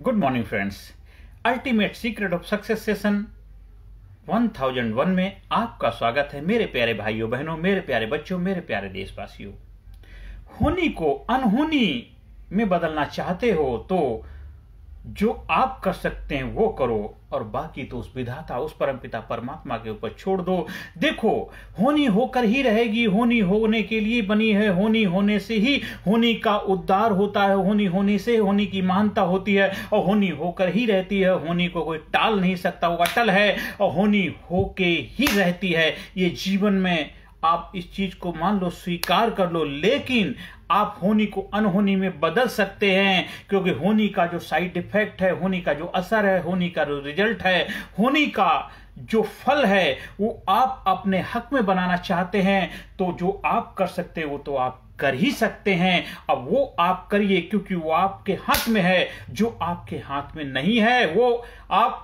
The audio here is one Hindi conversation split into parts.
Good morning friends. Ultimate secret of success session 1001 में आपका स्वागत है मेरे प्यारे भाइयों बहनों, मेरे प्यारे बच्चों, मेरे प्यारे देशवासियों। होनी को अनहोनी में बदलना चाहते हो तो जो आप कर सकते हैं वो करो और बाकी तो उस विधाता, उस परमपिता परमात्मा के ऊपर छोड़ दो। देखो, होनी होकर ही रहेगी, होनी होने के लिए बनी है, होनी होने से ही होनी का उद्धार होता है, होनी होने से होनी की महानता होती है और होनी होकर ही रहती है। होनी को कोई टाल नहीं सकता, वो अटल है और होनी होके ही रहती है। ये जीवन में आप इस चीज को मान लो, स्वीकार कर लो, लेकिन आप होनी को अनहोनी में बदल सकते हैं, क्योंकि होनी का जो साइड इफेक्ट है, होनी का जो असर है, होनी का जो रिजल्ट है, होनी का जो फल है, वो आप अपने हक में बनाना चाहते हैं तो जो आप कर सकते हैं वो तो आप कर ही सकते हैं। अब वो आप करिए, क्योंकि वो आपके हाथ में है। जो आपके हाथ में नहीं है वो आप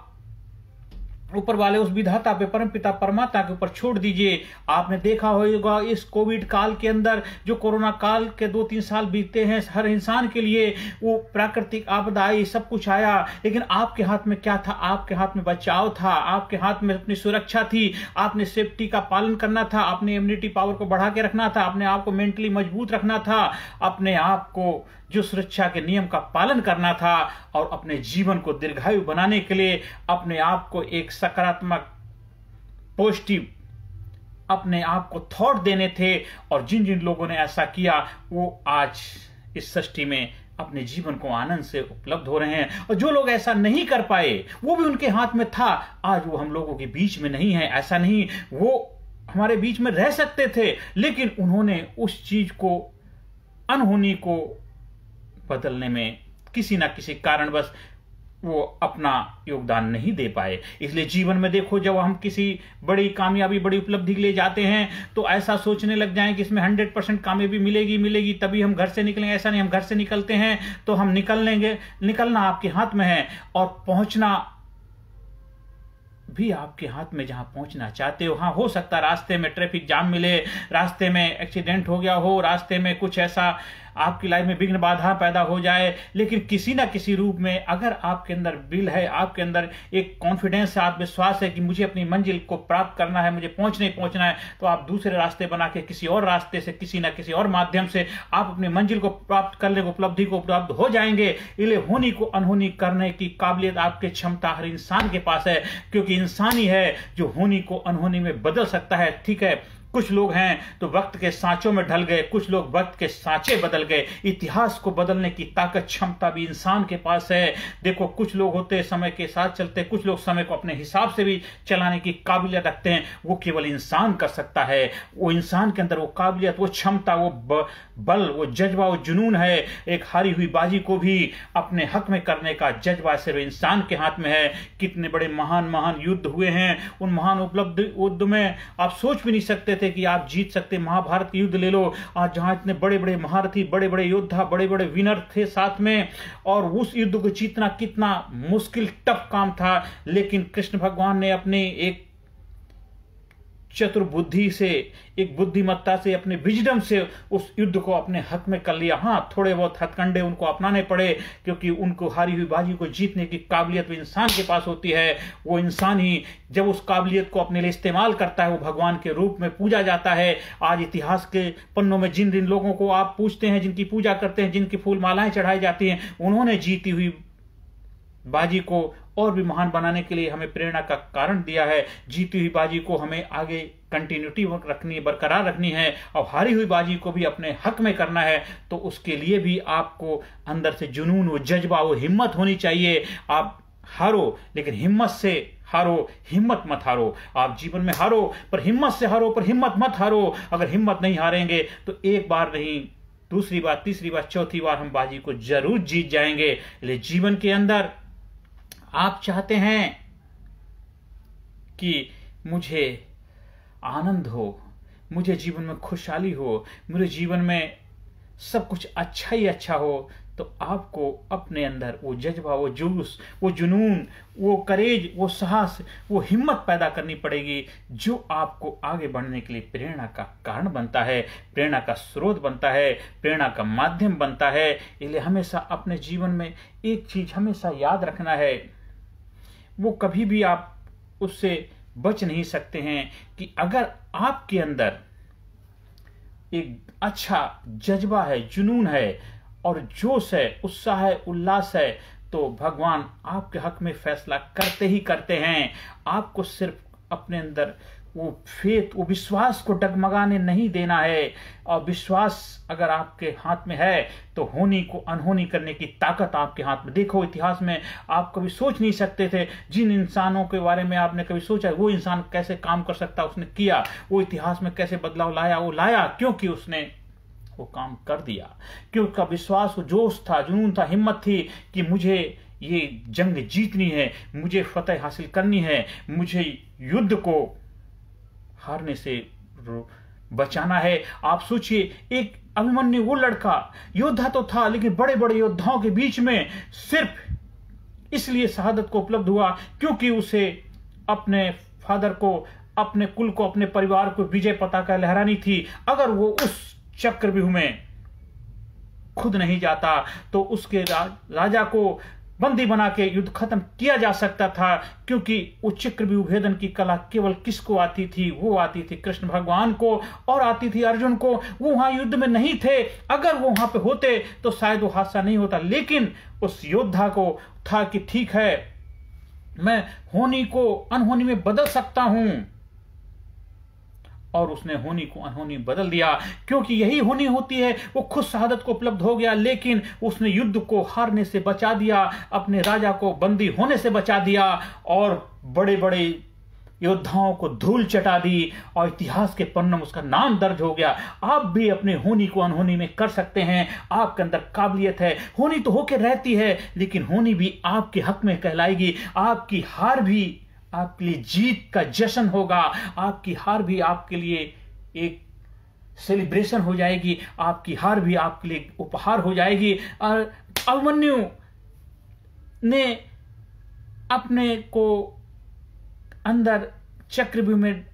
ऊपर वाले उस विधाता पे, परम पिता परमात्मा के ऊपर छोड़ दीजिए। आपने देखा होगा इस कोविड काल के अंदर, जो कोरोना काल के 2-3 साल बीते हैं, हर इंसान के लिए वो प्राकृतिक आपदा आई, सब कुछ आया, लेकिन आपके हाथ में क्या था? आपके हाथ में बचाव था, आपके हाथ में अपनी सुरक्षा थी, आपने सेफ्टी का पालन करना था, अपने इम्यूनिटी पावर को बढ़ा के रखना था, अपने आप को मेंटली मजबूत रखना था, अपने आप को जो सुरक्षा के नियम का पालन करना था और अपने जीवन को दीर्घायु बनाने के लिए अपने आप को एक सकारात्मक पॉजिटिव अपने आप को थॉट देने थे। और जिन जिन लोगों ने ऐसा किया वो आज इस सृष्टि में अपने जीवन को आनंद से उपलब्ध हो रहे हैं, और जो लोग ऐसा नहीं कर पाए, वो भी उनके हाथ में था, आज वो हम लोगों के बीच में नहीं है। ऐसा नहीं, वो हमारे बीच में रह सकते थे, लेकिन उन्होंने उस चीज को, अनहोनी को बदलने में किसी ना किसी कारणवश वो अपना योगदान नहीं दे पाए। इसलिए जीवन में देखो, जब हम किसी बड़ी कामयाबी, बड़ी उपलब्धि के लिए जाते हैं तो ऐसा सोचने लग जाएं कि इसमें 100% कामयाबी मिलेगी तभी हम घर से निकलेंगे। ऐसा नहीं, हम घर से निकलते हैं तो हम निकल लेंगे, निकलना आपके हाथ में है और पहुंचना भी आपके हाथ में, जहां पहुंचना चाहते हो। हाँ, हो सकता है रास्ते में ट्रैफिक जाम मिले, रास्ते में एक्सीडेंट हो गया हो, रास्ते में कुछ ऐसा आपकी लाइफ में विघ्न बाधा पैदा हो जाए, लेकिन किसी ना किसी रूप में अगर आपके अंदर विल है, आपके अंदर एक कॉन्फिडेंस है, आत्मविश्वास है कि मुझे अपनी मंजिल को प्राप्त करना है, मुझे पहुंचना है, तो आप दूसरे रास्ते बना के किसी और रास्ते से, किसी ना किसी और माध्यम से आप अपनी मंजिल को प्राप्त करने को, उपलब्धि को प्राप्त हो जाएंगे। इसलिए होनी को अनहोनी करने की काबिलियत, आपकी क्षमता हर इंसान के पास है, क्योंकि इंसान ही है जो होनी को अनहोनी में बदल सकता है। ठीक है, कुछ लोग हैं तो वक्त के सांचों में ढल गए, कुछ लोग वक्त के सांचे बदल गए। इतिहास को बदलने की ताकत, क्षमता भी इंसान के पास है। देखो, कुछ लोग होते हैं समय के साथ चलते, कुछ लोग समय को अपने हिसाब से भी चलाने की काबिलियत रखते हैं। वो केवल इंसान कर सकता है। वो इंसान के अंदर वो काबिलियत, वो क्षमता, वो बल, वो जज्बा, वो जुनून है। एक हारी हुई बाजी को भी अपने हक में करने का जज्बा सिर्फ इंसान के हाथ में है। कितने बड़े महान महान युद्ध हुए हैं, उन महान उपलब्ध युद्ध में आप सोच भी नहीं सकते कि आप जीत सकते। महाभारत युद्ध ले लो, आज जहां इतने बड़े बड़े महारथी, बड़े बड़े योद्धा, बड़े बड़े विनर थे साथ में, और उस युद्ध को जीतना कितना मुश्किल, टफ काम था, लेकिन कृष्ण भगवान ने अपने एक चतुर बुद्धि से, एक बुद्धिमत्ता से, अपने विजडम से उस युद्ध को अपने हक में कर लिया। हाँ, थोड़े बहुत हथकंडे उनको अपनाने पड़े, क्योंकि उनको हारी हुई बाजी को जीतने की काबिलियत भी इंसान के पास होती है। वो इंसान ही जब उस काबिलियत को अपने लिए इस्तेमाल करता है, वो भगवान के रूप में पूजा जाता है। आज इतिहास के पन्नों में जिन जिन लोगों को आप पूछते हैं, जिनकी पूजा करते हैं, जिनकी फूल मालाएं चढ़ाई जाती हैं, उन्होंने जीती हुई बाजी को और भी महान बनाने के लिए हमें प्रेरणा का कारण दिया है। जीती हुई बाजी को हमें आगे कंटिन्यूटी रखनी, बरकरार रखनी है, और हारी हुई बाजी को भी अपने हक में करना है। तो उसके लिए भी आपको अंदर से जुनून, वो जज्बा, वो हिम्मत होनी चाहिए। आप हारो, लेकिन हिम्मत से हारो, हिम्मत मत हारो। आप जीवन में हारो, पर हिम्मत से हारो, पर हिम्मत मत हारो। अगर हिम्मत नहीं हारेंगे तो एक बार नहीं, दूसरी बार, तीसरी बार, चौथी बार हम बाजी को जरूर जीत जाएंगे। इसलिए जीवन के अंदर आप चाहते हैं कि मुझे आनंद हो, मुझे जीवन में खुशहाली हो, मेरे जीवन में सब कुछ अच्छा ही अच्छा हो, तो आपको अपने अंदर वो जज्बा, वो जुलूस, वो जुनून, वो करेज, वो साहस, वो हिम्मत पैदा करनी पड़ेगी जो आपको आगे बढ़ने के लिए प्रेरणा का कारण बनता है, प्रेरणा का स्रोत बनता है, प्रेरणा का माध्यम बनता है। इसलिए हमेशा अपने जीवन में एक चीज हमेशा याद रखना है, वो कभी भी आप उससे बच नहीं सकते हैं कि अगर आपके अंदर एक अच्छा जज्बा है, जुनून है और जोश है, उत्साह है, उल्लास है, तो भगवान आपके हक में फैसला करते ही करते हैं। आपको सिर्फ अपने अंदर वो फेथ, वो विश्वास को डगमगाने नहीं देना है। और विश्वास अगर आपके हाथ में है तो होनी को अनहोनी करने की ताकत आपके हाथ में। देखो, इतिहास में आप कभी सोच नहीं सकते थे, जिन इंसानों के बारे में आपने कभी सोचा वो इंसान कैसे काम कर सकता, उसने किया। वो इतिहास में कैसे बदलाव लाया, वो लाया क्योंकि उसने वो काम कर दिया, क्योंकि उसका विश्वास, वो जोश था, जुनून था, हिम्मत थी कि मुझे ये जंग जीतनी है, मुझे फतेह हासिल करनी है, मुझे युद्ध को हारने से बचाना है। आप सोचिए, एक अभिमन्यु वो लड़का योद्धा तो था, लेकिन बड़े बड़े योद्धाओं के बीच में सिर्फ इसलिए शहादत को उपलब्ध हुआ क्योंकि उसे अपने फादर को, अपने कुल को, अपने परिवार को विजय पताका लहरानी थी। अगर वो उस चक्रव्यूह में खुद नहीं जाता तो उसके राजा को बंदी बना के युद्ध खत्म किया जा सकता था, क्योंकि वो चक्रव्यूह भेदन की कला केवल किसको आती थी? वो आती थी कृष्ण भगवान को और आती थी अर्जुन को। वो वहां युद्ध में नहीं थे, अगर वो वहां पे होते तो शायद वो हादसा नहीं होता। लेकिन उस योद्धा को था कि ठीक है, मैं होनी को अनहोनी में बदल सकता हूं, और उसने होनी को अनहोनी बदल दिया। क्योंकि यही होनी होती है, वो खुद शहादत को उपलब्ध हो गया, लेकिन उसने युद्ध को हारने से बचा दिया, अपने राजा को बंदी होने से बचा दिया और बड़े बड़े योद्धाओं को धूल चटा दी और इतिहास के पन्नों में उसका नाम दर्ज हो गया। आप भी अपने होनी को अनहोनी में कर सकते हैं। आपके अंदर काबिलियत है, होनी तो होके रहती है, लेकिन होनी भी आपके हक में कहलाएगी। आपकी हार भी आपके लिए जीत का जश्न होगा, आपकी हार भी आपके लिए एक सेलिब्रेशन हो जाएगी, आपकी हार भी आपके लिए उपहार हो जाएगी। और अभिमन्यु ने अपने को अंदर चक्रव्यूह में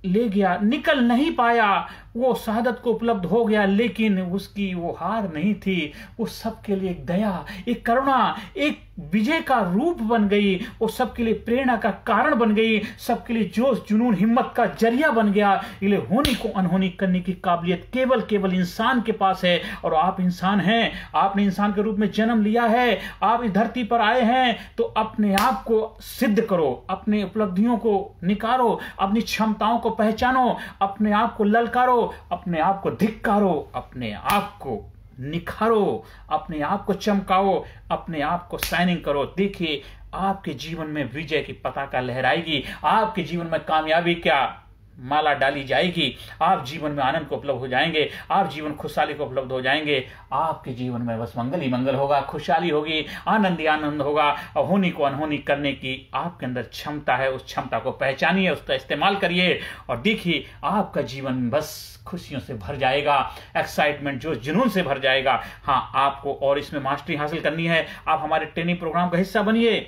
ले गया, निकल नहीं पाया, वो शहादत को उपलब्ध हो गया, लेकिन उसकी वो हार नहीं थी, वो सबके लिए एक दया, एक करुणा, एक विजय का रूप बन गई। वो सबके लिए प्रेरणा का कारण बन गई, सबके लिए जोश, जुनून, हिम्मत का जरिया बन गया। इसलिए होनी को अनहोनी करने की काबिलियत केवल इंसान के पास है। और आप इंसान हैं, आपने इंसान के रूप में जन्म लिया है, आप इस धरती पर आए हैं, तो अपने आप को सिद्ध करो, अपने उपलब्धियों को निकारो, अपनी क्षमताओं को पहचानो, अपने आप को ललकारो, अपने आप को धिक्कारो, अपने आप को निखारो, अपने आप को चमकाओ, अपने आप को शाइनिंग करो। देखिए, आपके जीवन में विजय की पताका लहराएगी, आपके जीवन में कामयाबी क्या माला डाली जाएगी, आप जीवन में आनंद को उपलब्ध हो जाएंगे, आप जीवन खुशहाली को उपलब्ध हो जाएंगे। आपके जीवन में बस मंगल ही मंगल होगा, खुशहाली होगी, आनंद ही आनंद होगा। और होनी को अनहोनी करने की आपके अंदर क्षमता है, उस क्षमता को पहचानिए, उसका इस्तेमाल करिए और देखिए आपका जीवन बस खुशियों से भर जाएगा, एक्साइटमेंट, जो जुनून से भर जाएगा। हाँ, आपको और इसमें मास्टरी हासिल करनी है, आप हमारे ट्रेनिंग प्रोग्राम का हिस्सा बनिए।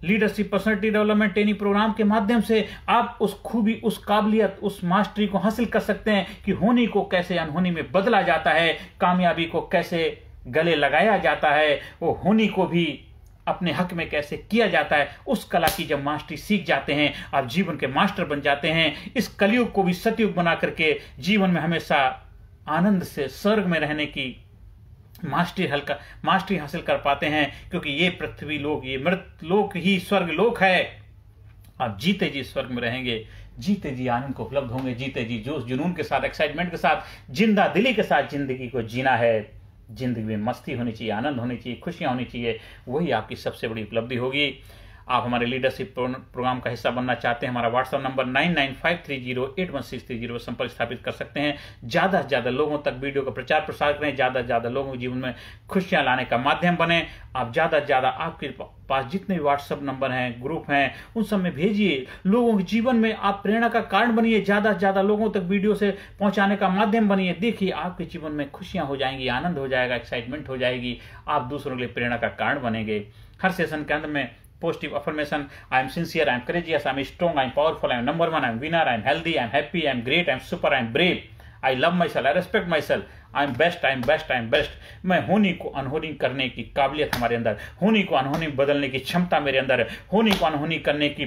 Leadership personality development training programme के माध्यम से आप उस खूबी, उस काबिलियत, उस मास्टरी को हासिल कर सकते हैं कि होनी को कैसे अनहोनी में बदला जाता है, कामयाबी को कैसे गले लगाया जाता है, वो होनी को भी अपने हक में कैसे किया जाता है। उस कला की जब मास्टरी सीख जाते हैं, आप जीवन के मास्टर बन जाते हैं। इस कलयुग को भी सतयुग बना करके जीवन में हमेशा आनंद से स्वर्ग में रहने की मास्टरी हासिल कर पाते हैं, क्योंकि ये पृथ्वी लोक, ये मृत लोक ही स्वर्ग लोक है। आप जीते जी स्वर्ग में रहेंगे, जीते जी आनंद को उपलब्ध होंगे, जीते जी जोश जुनून के साथ, एक्साइटमेंट के साथ, जिंदा दिली के साथ जिंदगी को जीना है। जिंदगी में मस्ती होनी चाहिए, आनंद होनी चाहिए, खुशियां होनी चाहिए, वही आपकी सबसे बड़ी उपलब्धि होगी। आप हमारे लीडरशिप प्रोग्राम का हिस्सा बनना चाहते हैं, हमारा व्हाट्सएप नंबर 9953081630 संपर्क स्थापित कर सकते हैं। ज़्यादा से ज़्यादा लोगों तक वीडियो का प्रचार प्रसार करें, ज़्यादा से ज़्यादा लोगों के जीवन में खुशियाँ लाने का माध्यम बने। आप ज़्यादा से ज़्यादा आपके पास जितने भी व्हाट्सएप नंबर हैं, ग्रुप हैं, उन सब में भेजिए। लोगों के जीवन में आप प्रेरणा का कारण बनिए, ज़्यादा से ज़्यादा लोगों तक वीडियो से पहुंचाने का माध्यम बनिए। देखिए आपके जीवन में खुशियां हो जाएंगी, आनंद हो जाएगा, एक्साइटमेंट हो जाएगी, आप दूसरों के लिए प्रेरणा का कारण बनेंगे। हर सेशन के अंत में positive affirmation, I am sincere, I am courageous, I am strong, I am powerful, I am number 1, I am winner, I am healthy, I am happy, I am great, I am super, I am brave, I love my self, I respect my self, I am best, I am best, I am best. मैं होनी को अनहोनी करने की काबिलियत हमारे अंदर, होनी को अनहोनी बदलने की क्षमता मेरे अंदर है, होनी को अनहोनी करने की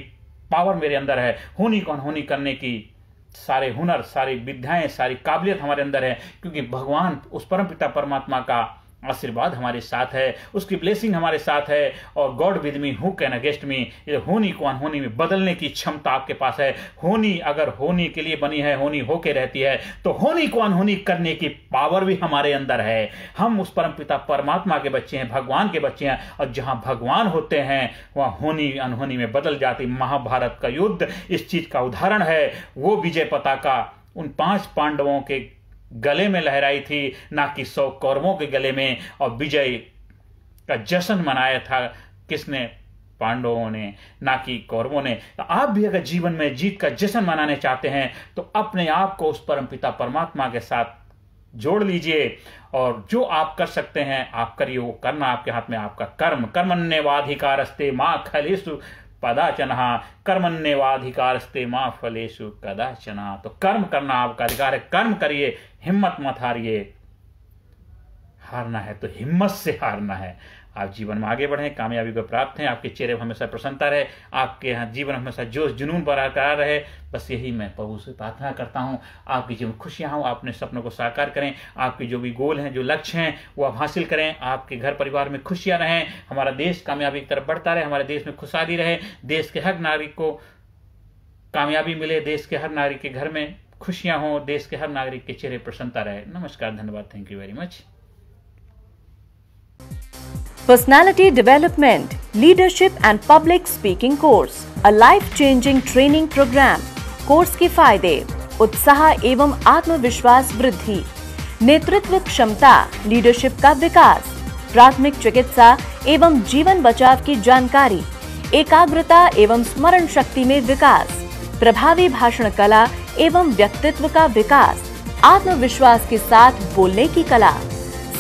पावर मेरे अंदर है, होनी को अनहोनी करने की सारे हुनर, सारी विद्याएं, सारी काबिलियत हमारे अंदर है, क्योंकि भगवान उस परमपिता परमात्मा का आशीर्वाद हमारे साथ है, उसकी ब्लेसिंग हमारे साथ है। और God with me who can against me, ये होनी को अनहोनी में बदलने की क्षमता आपके पास है। होनी अगर होनी के लिए बनी है, होनी होके रहती है, तो होनी को अनहोनी करने की पावर भी हमारे अंदर है। हम उस परमपिता परमात्मा के बच्चे हैं, भगवान के बच्चे हैं, और जहां भगवान होते हैं वहां होनी अनहोनी में बदल जाती। महाभारत का युद्ध इस चीज का उदाहरण है। वो विजय पताका उन 5 पांडवों के गले में लहराई थी, ना कि 100 कौरवों के गले में, और विजय का जश्न मनाया था किसने? पांडवों ने, ना कि कौरवों ने। तो आप भी अगर जीवन में जीत का जश्न मनाने चाहते हैं तो अपने आप को उस परमपिता परमात्मा के साथ जोड़ लीजिए, और जो आप कर सकते हैं आप करिए। वो करना आपके हाथ में, आपका कर्म। कर्मण्येवाधिकारस्ते मा फलेषु कदाचन, कर्मण्येवाधिकारस्ते मा फलेषु कदाचन। तो कर्म करना आपका अधिकार है, कर्म करिए, हिम्मत मत हारिए। हारना है तो हिम्मत से हारना है। आप जीवन में आगे बढ़ें, कामयाबी को प्राप्त हैं, आपके चेहरे पर हमेशा प्रसन्नता रहे, आपके यहाँ जीवन हमेशा जोश जुनून बरकरार रहे। बस यही मैं प्रभु से प्रार्थना करता हूँ। आपकी जीवन खुशियाँ हों, अपने सपनों को साकार करें, आपके जो भी गोल हैं, जो लक्ष्य हैं, वो आप हासिल करें। आपके घर परिवार में खुशियाँ रहें, हमारा देश कामयाबी की तरफ बढ़ता रहे, हमारे देश में खुशहाली रहे, देश के हर नागरिक को कामयाबी मिले, देश के हर नागरिक के घर में खुशियाँ हों, देश के हर नागरिक के चेहरे प्रसन्नता रहे। नमस्कार, धन्यवाद, thank you very much. Personality Development, Leadership and Public Speaking Course, a life-changing training program. Course के फायदे: उत्साह एवं आत्मविश्वास वृद्धि, नेतृत्व क्षमता, लीडरशिप का विकास, प्राथमिक चिकित्सा एवं जीवन बचाव की जानकारी, एकाग्रता एवं स्मरण शक्ति में विकास, प्रभावी भाषण कला एवं व्यक्तित्व का विकास, आत्मविश्वास के साथ बोलने की कला,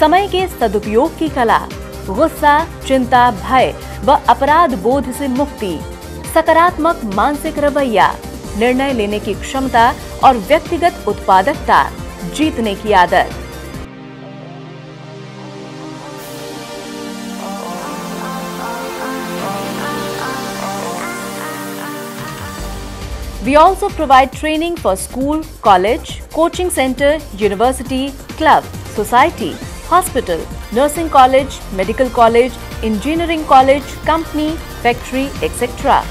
समय के सदुपयोग की कला, गुस्सा, चिंता, भय व अपराध बोध से मुक्ति, सकारात्मक मानसिक रवैया, निर्णय लेने की क्षमता और व्यक्तिगत उत्पादकता, जीतने की आदत। We also provide training for school, college, coaching center, university, club, society, hospital, nursing college, medical college, engineering college, company, factory, etc.